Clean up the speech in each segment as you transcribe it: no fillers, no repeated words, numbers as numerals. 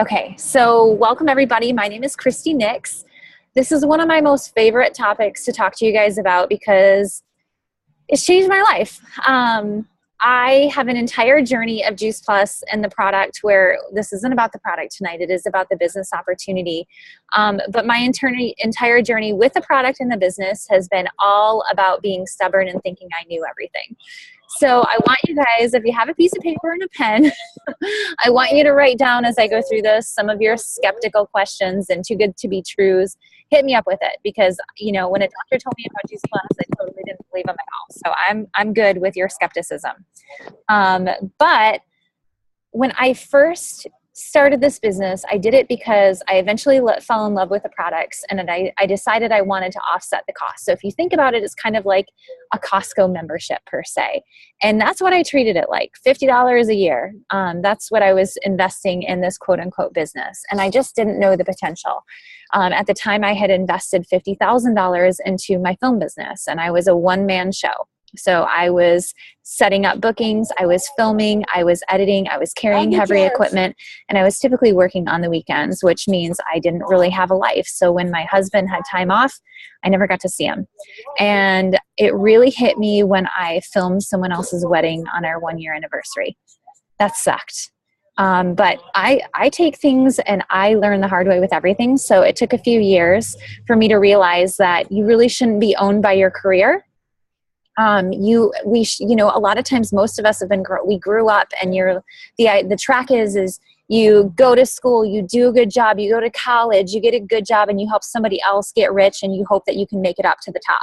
Okay, so welcome everybody. My name is Christy Nix. This is one of my most favorite topics to talk to you guys about because it's changed my life. I have an entire journey of Juice Plus and the product where this isn't about the product tonight. It is about the business opportunity. But my entire journey with the product and the business has been all about being stubborn and thinking I knew everything. So I want you guys, if you have a piece of paper and a pen, I want you to write down as I go through this some of your skeptical questions and too good to be trues. Hit me up with it because, you know, when a doctor told me about Juice Plus, I totally didn't believe him at all. So I'm good with your skepticism. But when I first started this business, I did it because I eventually fell in love with the products and I decided I wanted to offset the cost. So if you think about it, it's kind of like a Costco membership per se. And that's what I treated it like, $50 a year. That's what I was investing in this quote unquote business. And I just didn't know the potential. At the time I had invested $50,000 into my film business and I was a one-man show. So I was setting up bookings, I was filming, I was editing, I was carrying heavy equipment, and I was typically working on the weekends, which means I didn't really have a life. So when my husband had time off, I never got to see him. And it really hit me when I filmed someone else's wedding on our 1-year anniversary. That sucked. But I take things and I learn the hard way with everything. So it took a few years for me to realize that you really shouldn't be owned by your career. A lot of times most of us we grew up and the track is you go to school, you do a good job, you go to college, you get a good job and you help somebody else get rich and you hope that you can make it up to the top.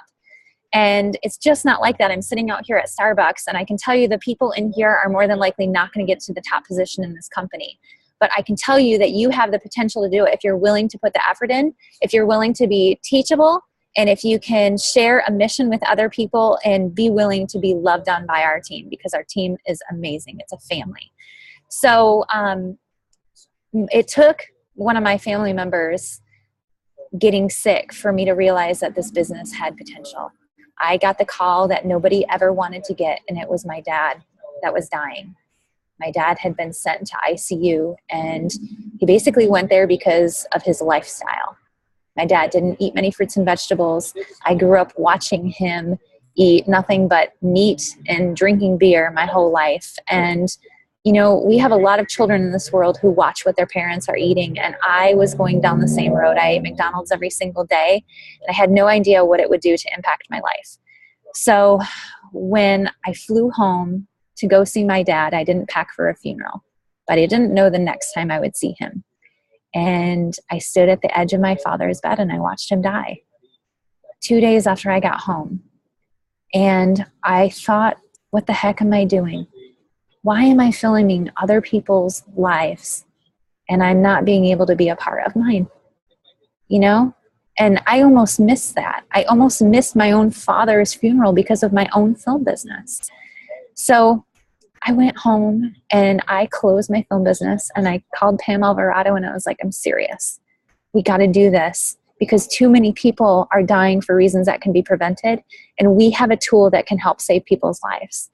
And it's just not like that. I'm sitting out here at Starbucks and I can tell you the people in here are more than likely not going to get to the top position in this company. But I can tell you that you have the potential to do it if you're willing to put the effort in, if you're willing to be teachable, and if you can share a mission with other people and be willing to be loved on by our team, because our team is amazing. It's a family. So it took one of my family members getting sick for me to realize that this business had potential. I got the call that nobody ever wanted to get, and it was my dad that was dying. My dad had been sent to ICU, and he basically went there because of his lifestyle. My dad didn't eat many fruits and vegetables. I grew up watching him eat nothing but meat and drinking beer my whole life. And, you know, we have a lot of children in this world who watch what their parents are eating. And I was going down the same road. I ate McDonald's every single day. And I had no idea what it would do to impact my life. So when I flew home to go see my dad, I didn't pack for a funeral, but I didn't know the next time I would see him. And I stood at the edge of my father's bed and I watched him die 2 days after I got home. And I thought, what the heck am I doing? Why am I filming other people's lives and I'm not being able to be a part of mine? You know? And I almost missed that. I almost missed my own father's funeral because of my own film business. So I went home and I closed my film business and I called Pam Alvarado and I was like, I'm serious. We got to do this because too many people are dying for reasons that can be prevented. And we have a tool that can help save people's lives.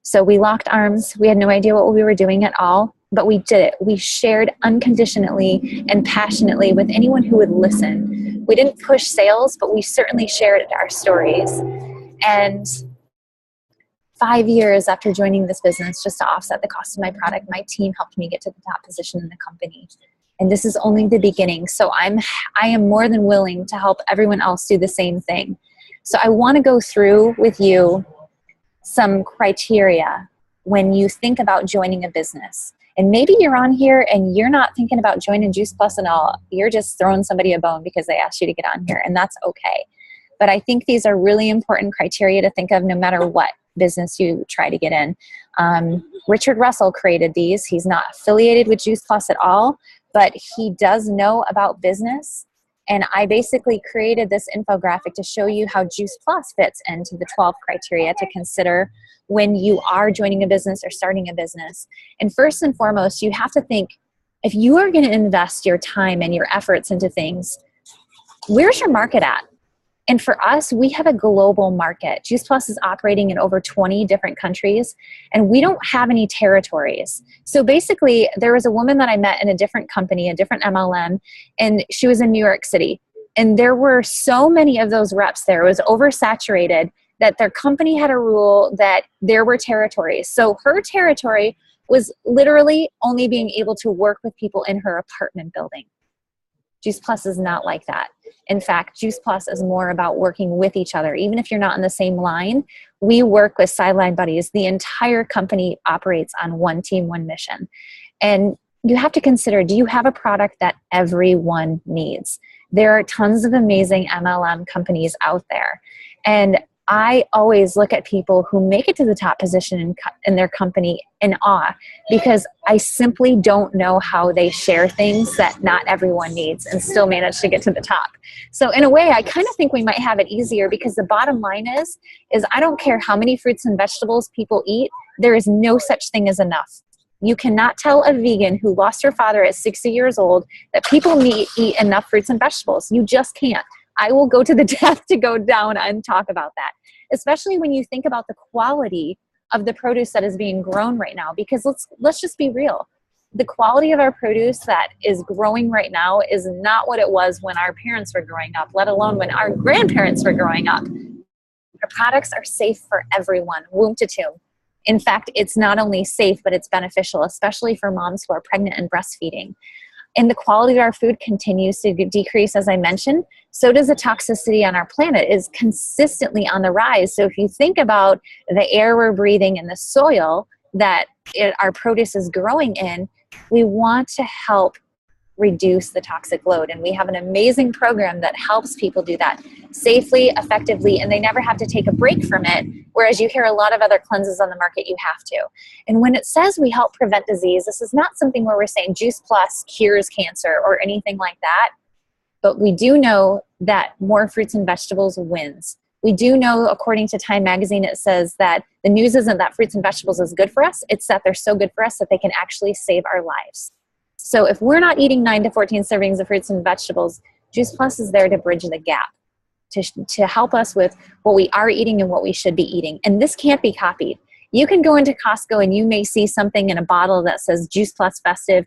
So we locked arms. We had no idea what we were doing at all, but we did it. We shared unconditionally and passionately with anyone who would listen. We didn't push sales, but we certainly shared our stories. And 5 years after joining this business, just to offset the cost of my product, my team helped me get to the top position in the company. And this is only the beginning. So I am more than willing to help everyone else do the same thing. So I want to go through with you some criteria when you think about joining a business. And maybe you're on here and you're not thinking about joining Juice Plus and all. You're just throwing somebody a bone because they asked you to get on here, and that's okay. But I think these are really important criteria to think of no matter what business you try to get in. Richard Russell created these. He's not affiliated with Juice Plus at all, but he does know about business. And I basically created this infographic to show you how Juice Plus fits into the 12 criteria to consider when you are joining a business or starting a business. And first and foremost, you have to think, if you are going to invest your time and your efforts into things, where's your market at? And for us, we have a global market. Juice Plus is operating in over 20 different countries, and we don't have any territories. So basically, there was a woman that I met in a different company, a different MLM, and she was in New York City. And there were so many of those reps there. It was oversaturated that their company had a rule that there were territories. So her territory was literally only being able to work with people in her apartment building. Juice Plus is not like that. In fact, Juice Plus is more about working with each other. Even if you're not in the same line, we work with sideline buddies. The entire company operates on one team, one mission. And you have to consider, do you have a product that everyone needs? There are tons of amazing MLM companies out there. And I always look at people who make it to the top position in their company in awe, because I simply don't know how they share things that not everyone needs and still manage to get to the top. So in a way, I kind of think we might have it easier, because the bottom line is I don't care how many fruits and vegetables people eat, there is no such thing as enough. You cannot tell a vegan who lost her father at 60 years old that people eat enough fruits and vegetables. You just can't. I will go to the death to go down and talk about that, especially when you think about the quality of the produce that is being grown right now. Because let's just be real. The quality of our produce that is growing right now is not what it was when our parents were growing up, let alone when our grandparents were growing up. Our products are safe for everyone, womb to tomb. In fact, it's not only safe, but it's beneficial, especially for moms who are pregnant and breastfeeding. And the quality of our food continues to decrease, as I mentioned. So does the toxicity on our planet is consistently on the rise. So if you think about the air we're breathing and the soil that our produce is growing in, we want to help reduce the toxic load. And we have an amazing program that helps people do that safely, effectively, and they never have to take a break from it. Whereas you hear a lot of other cleanses on the market, you have to. And when it says we help prevent disease, this is not something where we're saying Juice Plus cures cancer or anything like that. But we do know that more fruits and vegetables wins. We do know, according to Time Magazine, it says that the news isn't that fruits and vegetables is good for us. It's that they're so good for us that they can actually save our lives. So if we're not eating 9 to 14 servings of fruits and vegetables, Juice Plus is there to bridge the gap, to help us with what we are eating and what we should be eating. And this can't be copied. You can go into Costco and you may see something in a bottle that says Juice Plus Festive,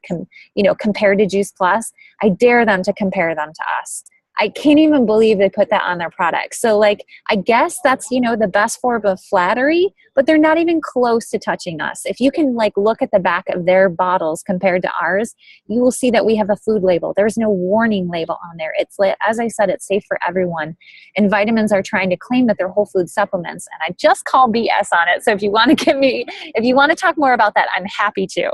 compared to Juice Plus. I dare them to compare them to us. I can't even believe they put that on their product. So I guess that's, the best form of flattery, but they're not even close to touching us. If you can look at the back of their bottles compared to ours, you will see that we have a food label. There's no warning label on there. It's as I said, it's safe for everyone. And vitamins are trying to claim that they're whole food supplements. And I just call BS on it. So if you want to talk more about that, I'm happy to.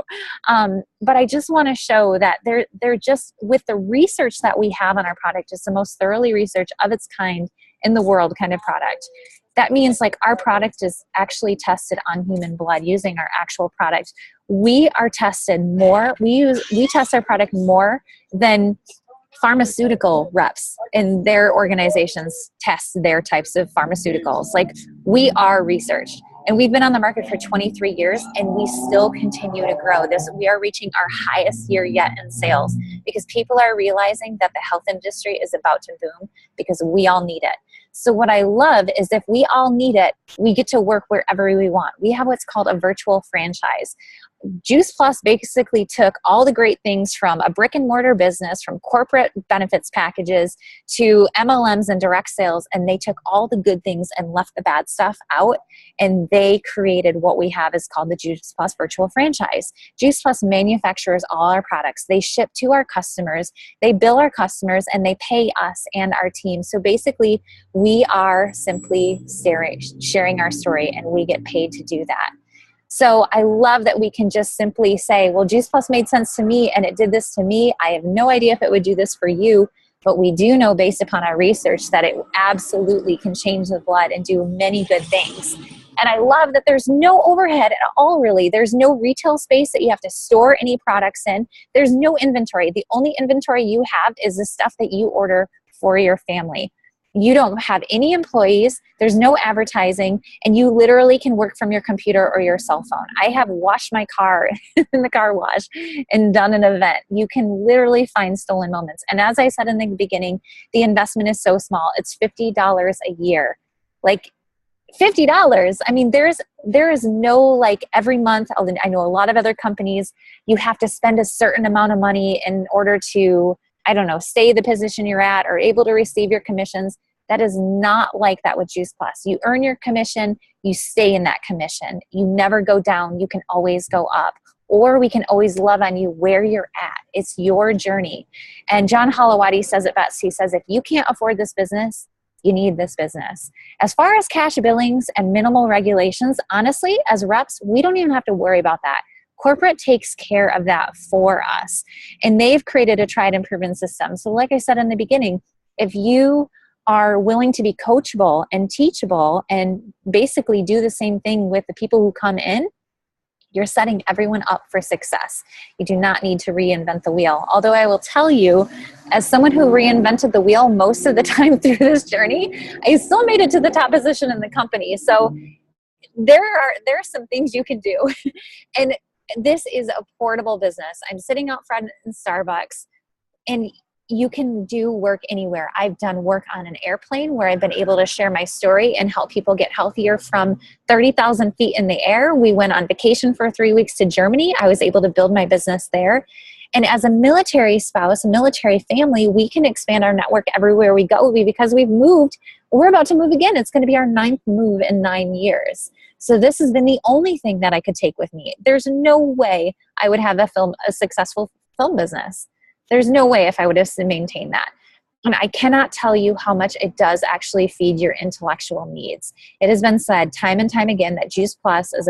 But I just want to show that they're just, with the research that we have on our product, it's the most thoroughly researched of its kind in the world kind of product. That means our product is actually tested on human blood using our actual product. We are tested more. We test our product more than pharmaceutical reps in their organizations test their types of pharmaceuticals. We are researched. And we've been on the market for 23 years, and we still continue to grow. We are reaching our highest year yet in sales, because people are realizing that the health industry is about to boom, because we all need it. So what I love is, if we all need it, we get to work wherever we want. We have what's called a virtual franchise. Juice Plus basically took all the great things from a brick and mortar business, from corporate benefits packages to MLMs and direct sales, and they took all the good things and left the bad stuff out, and they created what we have is called the Juice Plus virtual franchise. Juice Plus manufactures all our products. They ship to our customers, they bill our customers, and they pay us and our team. So basically, we are simply sharing our story, and we get paid to do that. So I love that we can just simply say, well, Juice Plus made sense to me and it did this to me. I have no idea if it would do this for you, but we do know based upon our research that it absolutely can change the blood and do many good things. And I love that there's no overhead at all, really. There's no retail space that you have to store any products in. There's no inventory. The only inventory you have is the stuff that you order for your family. You don't have any employees. There's no advertising, and you literally can work from your computer or your cell phone. I have washed my car in the car wash and done an event. You can literally find stolen moments. And as I said in the beginning, the investment is so small. It's $50 a year. Like $50. I mean, there is no like every month. I know a lot of other companies, you have to spend a certain amount of money in order to, I don't know, stay the position you're at or able to receive your commissions. That is not like that with Juice Plus. You earn your commission, you stay in that commission. You never go down. You can always go up. Or we can always love on you where you're at. It's your journey. And John Holowati says it best. He says, if you can't afford this business, you need this business. As far as cash billings and minimal regulations, honestly, as reps, we don't even have to worry about that. Corporate takes care of that for us. And they've created a tried and proven system. So like I said in the beginning, if you are willing to be coachable and teachable and basically do the same thing with the people who come in, you're setting everyone up for success. You do not need to reinvent the wheel. Although I will tell you, as someone who reinvented the wheel most of the time through this journey, I still made it to the top position in the company. So there are some things you can do. And this is a portable business. I'm sitting out front in Starbucks, and you can do work anywhere. I've done work on an airplane where I've been able to share my story and help people get healthier from 30,000 feet in the air. We went on vacation for 3 weeks to Germany. I was able to build my business there. And as a military spouse, a military family, we can expand our network everywhere we go because we've moved. We're about to move again. It's going to be our 9th move in 9 years. So this has been the only thing that I could take with me. There's no way I would have a successful film business. There's no way if I would have maintained that. And I cannot tell you how much it does actually feed your intellectual needs. It has been said time and time again that Juice Plus as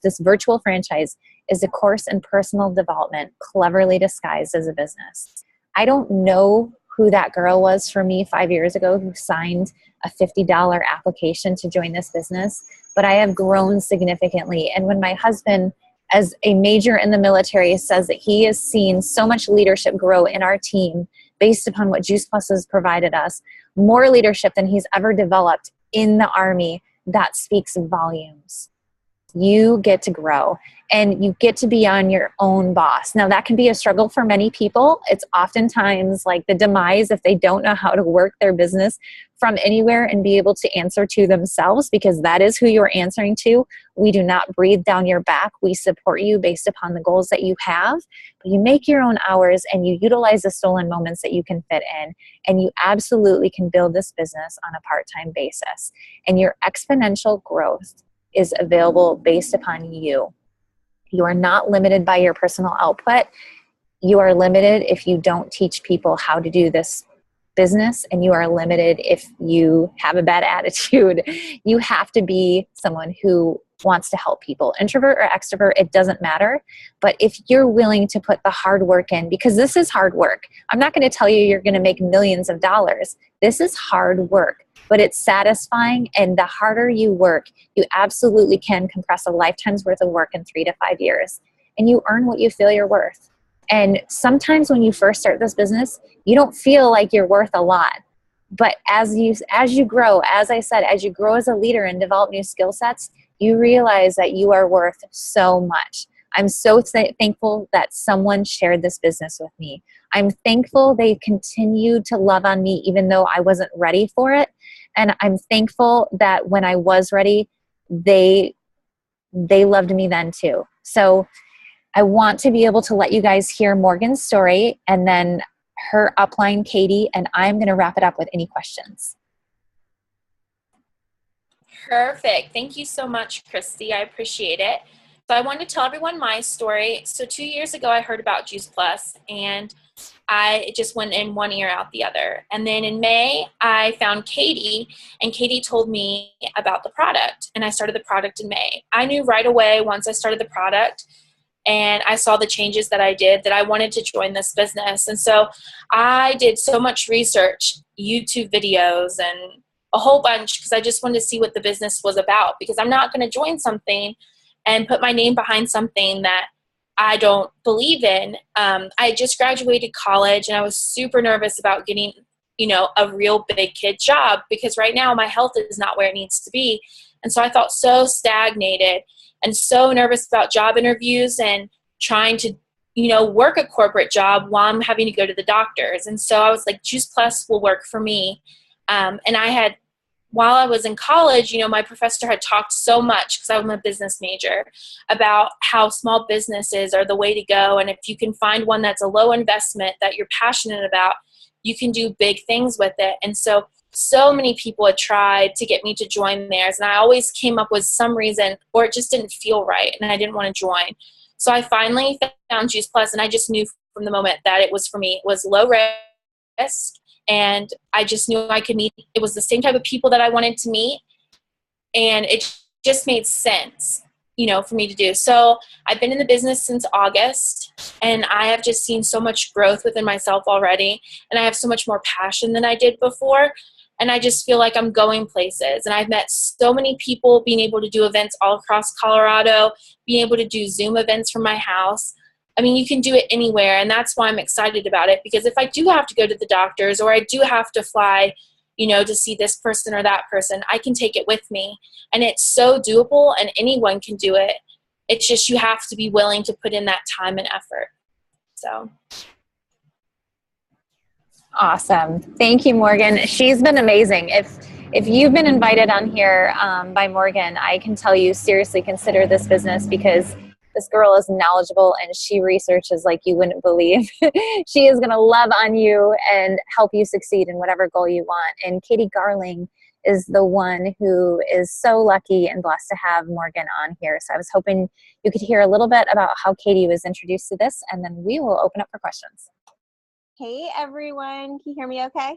this virtual franchise is a course in personal development cleverly disguised as a business. I don't know who that girl was for me 5 years ago who signed a $50 application to join this business, but I have grown significantly. And when my husband, as a major in the military, says that he has seen so much leadership grow in our team based upon what Juice Plus has provided us, more leadership than he's ever developed in the Army, that speaks volumes. You get to grow and you get to be on your own boss. Now that can be a struggle for many people. It's oftentimes like the demise if they don't know how to work their business from anywhere and be able to answer to themselves, because that is who you're answering to. We do not breathe down your back. We support you based upon the goals that you have, but you make your own hours and you utilize the stolen moments that you can fit in, and you absolutely can build this business on a part-time basis. And your exponential growth is available based upon you. You are not limited by your personal output. You are limited if you don't teach people how to do this business, and you are limited if you have a bad attitude. You have to be someone who wants to help people. Introvert or extrovert, it doesn't matter. But if you're willing to put the hard work in, because this is hard work. I'm not going to tell you you're going to make millions of dollars. This is hard work, but it's satisfying. And the harder you work, you absolutely can compress a lifetime's worth of work in 3 to 5 years. And you earn what you feel you're worth. And sometimes when you first start this business, you don't feel like you're worth a lot. But as you grow, as I said, as you grow as a leader and develop new skill sets, you realize that you are worth so much. I'm so thankful that someone shared this business with me. I'm thankful they continued to love on me even though I wasn't ready for it. And I'm thankful that when I was ready, they loved me then too. So I want to be able to let you guys hear Morgan's story and then her upline, Katie, and I'm going to wrap it up with any questions. Perfect. Thank you so much, Christy. I appreciate it. So I want to tell everyone my story. So 2 years ago, I heard about Juice Plus, and it just went in one ear out the other. And then in May, I found Katie, and Katie told me about the product, and I started the product in May. I knew right away once I started the product and I saw the changes that I did that I wanted to join this business. And so I did so much research, YouTube videos, and a whole bunch, because I just wanted to see what the business was about, because I'm not going to join something and put my name behind something that I don't believe in. I just graduated college and I was super nervous about getting, a real big kid job, because right now my health is not where it needs to be. And so I felt so stagnated and so nervous about job interviews and trying to, work a corporate job while I'm having to go to the doctors. And so I was like, Juice Plus will work for me. And while I was in college, my professor had talked so much, because I'm a business major, about how small businesses are the way to go. And if you can find one that's a low investment that you're passionate about, you can do big things with it. And so many people had tried to get me to join theirs, and I always came up with some reason, or it just didn't feel right and I didn't want to join. So I finally found Juice Plus, and I just knew from the moment that it was for me. It was low risk, and I just knew I could meet. It was the same type of people that I wanted to meet, and it just made sense, for me to do. So I've been in the business since August, and I have just seen so much growth within myself already, and I have so much more passion than I did before. And I just feel like I'm going places. And I've met so many people, being able to do events all across Colorado, being able to do Zoom events from my house. I mean, you can do it anywhere. And that's why I'm excited about it. Because if I do have to go to the doctors, or I do have to fly, to see this person or that person, I can take it with me. And it's so doable, and anyone can do it. It's just you have to be willing to put in that time and effort. So. Awesome. Thank you, Morgan. She's been amazing. If you've been invited on here by Morgan, I can tell you, seriously consider this business, because this girl is knowledgeable and she researches like you wouldn't believe. She is going to love on you and help you succeed in whatever goal you want. And Katie Garling is the one who is so lucky and blessed to have Morgan on here. So I was hoping you could hear a little bit about how Katie was introduced to this, and then we will open up for questions. Hey everyone, can you hear me okay?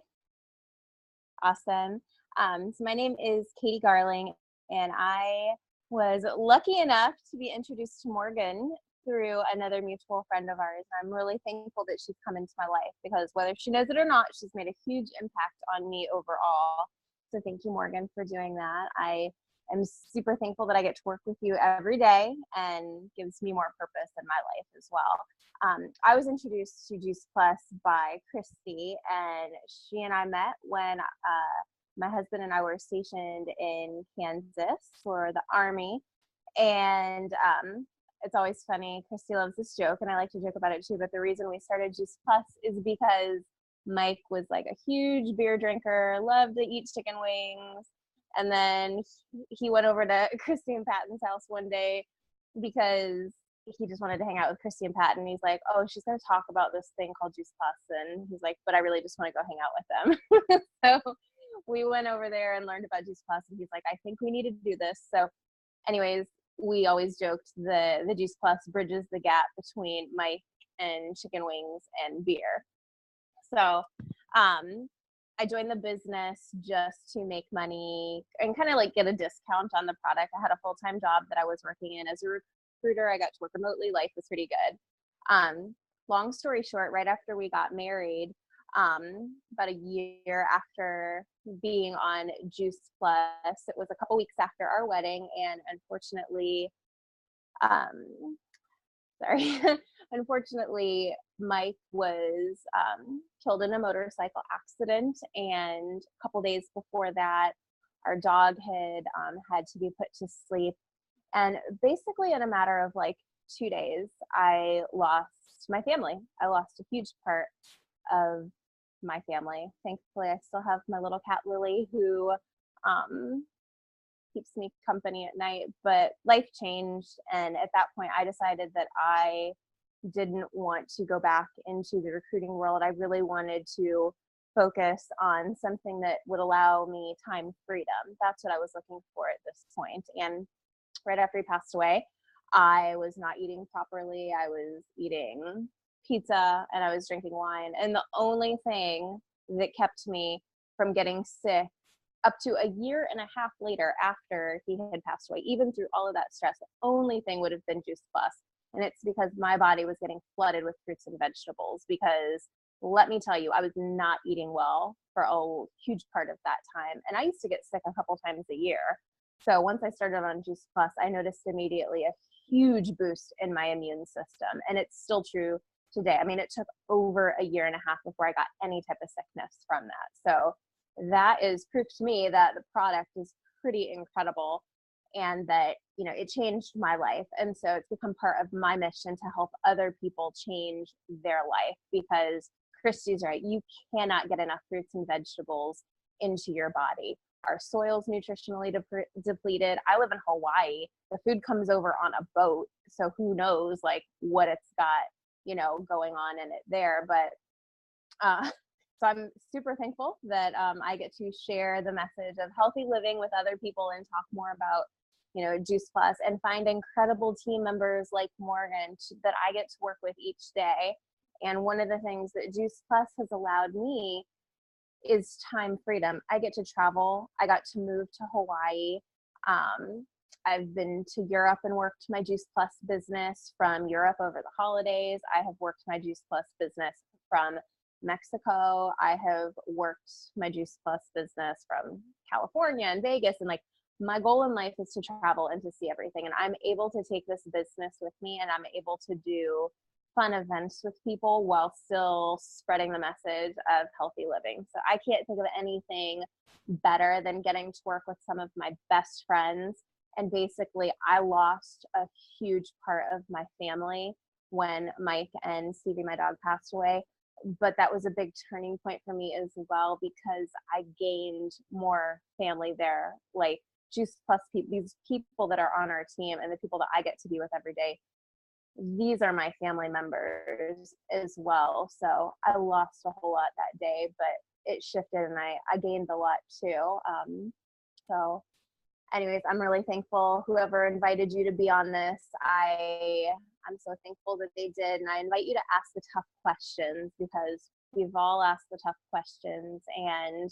Awesome. So my name is Katie Garling, and I was lucky enough to be introduced to Morgan through another mutual friend of ours. I'm really thankful that she's come into my life, because whether she knows it or not, she's made a huge impact on me overall. So thank you, Morgan, for doing that. I am super thankful that I get to work with you every day, and gives me more purpose in my life as well. I was introduced to Juice Plus by Christy, and she and I met when my husband and I were stationed in Kansas for the Army. And it's always funny, Christy loves this joke, and I like to joke about it too, but the reason we started Juice Plus is because Mike was like a huge beer drinker, loved to eat chicken wings, and then he went over to Christy and Patton's house one day because he just wanted to hang out with Christy and Patton. He's like, oh, she's going to talk about this thing called Juice Plus. And he's like, but I really just want to go hang out with them. So we went over there and learned about Juice Plus, and he's like, I think we need to do this. So anyways, we always joked the Juice Plus bridges the gap between Mike and chicken wings and beer. So I joined the business just to make money and kind of like get a discount on the product. I had a full-time job that I was working in as a recruiter. I got to work remotely. Life was pretty good. Long story short, right after we got married, about a year after being on Juice Plus, it was a couple weeks after our wedding, and unfortunately, unfortunately, Mike was killed in a motorcycle accident, and a couple days before that, our dog had to be put to sleep. And basically in a matter of like 2 days, I lost my family. I lost a huge part of my family. Thankfully, I still have my little cat, Lily, who keeps me company at night, but life changed. And at that point, I decided that I didn't want to go back into the recruiting world. I really wanted to focus on something that would allow me time freedom. That's what I was looking for at this point. And right after he passed away, I was not eating properly. I was eating pizza and I was drinking wine. And the only thing that kept me from getting sick up to a year and a half later after he had passed away, even through all of that stress, the only thing would have been Juice Plus. And it's because my body was getting flooded with fruits and vegetables, because let me tell you, I was not eating well for a huge part of that time. And I used to get sick a couple times a year. So once I started on Juice Plus, I noticed immediately a huge boost in my immune system. And it's still true day. I mean, it took over a year and a half before I got any type of sickness from that. So that is proof to me that the product is pretty incredible and that, you know, it changed my life. And so it's become part of my mission to help other people change their life, because Christy's right. You cannot get enough fruits and vegetables into your body. Our soil's nutritionally depleted. I live in Hawaii. The food comes over on a boat. So who knows like what it's got, you know, going on in it there. But so I'm super thankful that I get to share the message of healthy living with other people and talk more about, you know, Juice Plus, and find incredible team members like Morgan that I get to work with each day. And one of the things that Juice Plus has allowed me is time freedom. I get to travel. I got to move to Hawaii. I've been to Europe and worked my Juice Plus business from Europe over the holidays. I have worked my Juice Plus business from Mexico. I have worked my Juice Plus business from California and Vegas. And like, my goal in life is to travel and to see everything. And I'm able to take this business with me, and I'm able to do fun events with people while still spreading the message of healthy living. So I can't think of anything better than getting to work with some of my best friends. And basically, I lost a huge part of my family when Mike and Stevie, my dog, passed away. But that was a big turning point for me as well, because I gained more family there. Like Juice Plus people, these people that are on our team and the people that I get to be with every day, these are my family members as well. So I lost a whole lot that day, but it shifted and I gained a lot too. So anyways, I'm really thankful whoever invited you to be on this. I'm so thankful that they did. And I invite you to ask the tough questions, because we've all asked the tough questions, and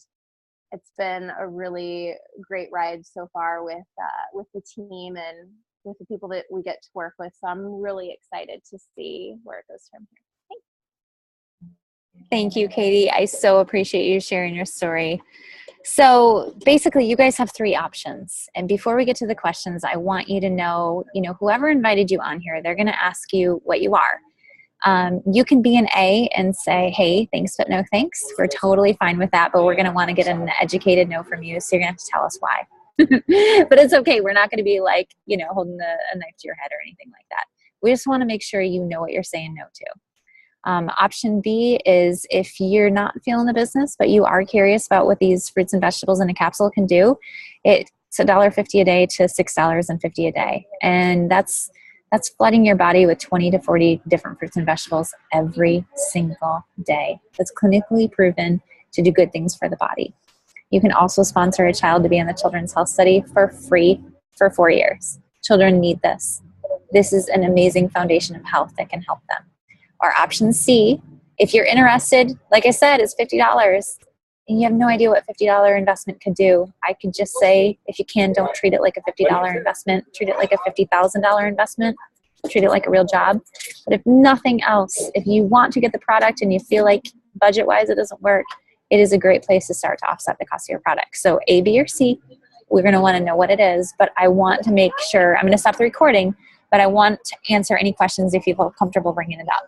it's been a really great ride so far with the team and with the people that we get to work with. So I'm really excited to see where it goes from here. Thanks. Thank you, Katie. I so appreciate you sharing your story. So basically, you guys have 3 options. And before we get to the questions, I want you to know, whoever invited you on here, they're going to ask you what you are. You can be an A and say, hey, thanks, but no thanks. We're totally fine with that, but we're going to want to get an educated no from you. So you're going to have to tell us why. But it's okay. We're not going to be like, holding a knife to your head or anything like that. We just want to make sure you know what you're saying no to. Option B is if you're not feeling the business, but you are curious about what these fruits and vegetables in a capsule can do. It's $1.50 a day to $6.50 a day. And that's flooding your body with 20 to 40 different fruits and vegetables every single day. That's clinically proven to do good things for the body. You can also sponsor a child to be in the Children's Health Study for free for 4 years. Children need this. This is an amazing foundation of health that can help them. Or option C, if you're interested, like I said, is $50 and you have no idea what $50 investment could do. I could just say, if you can, don't treat it like a $50 investment. Treat it like a $50,000 investment. Treat it like a real job. But if nothing else, if you want to get the product and you feel like budget-wise it doesn't work, it is a great place to start to offset the cost of your product. So A, B, or C, we're going to want to know what it is, but I want to make sure, I'm going to stop the recording, but I want to answer any questions if you feel comfortable bringing it up.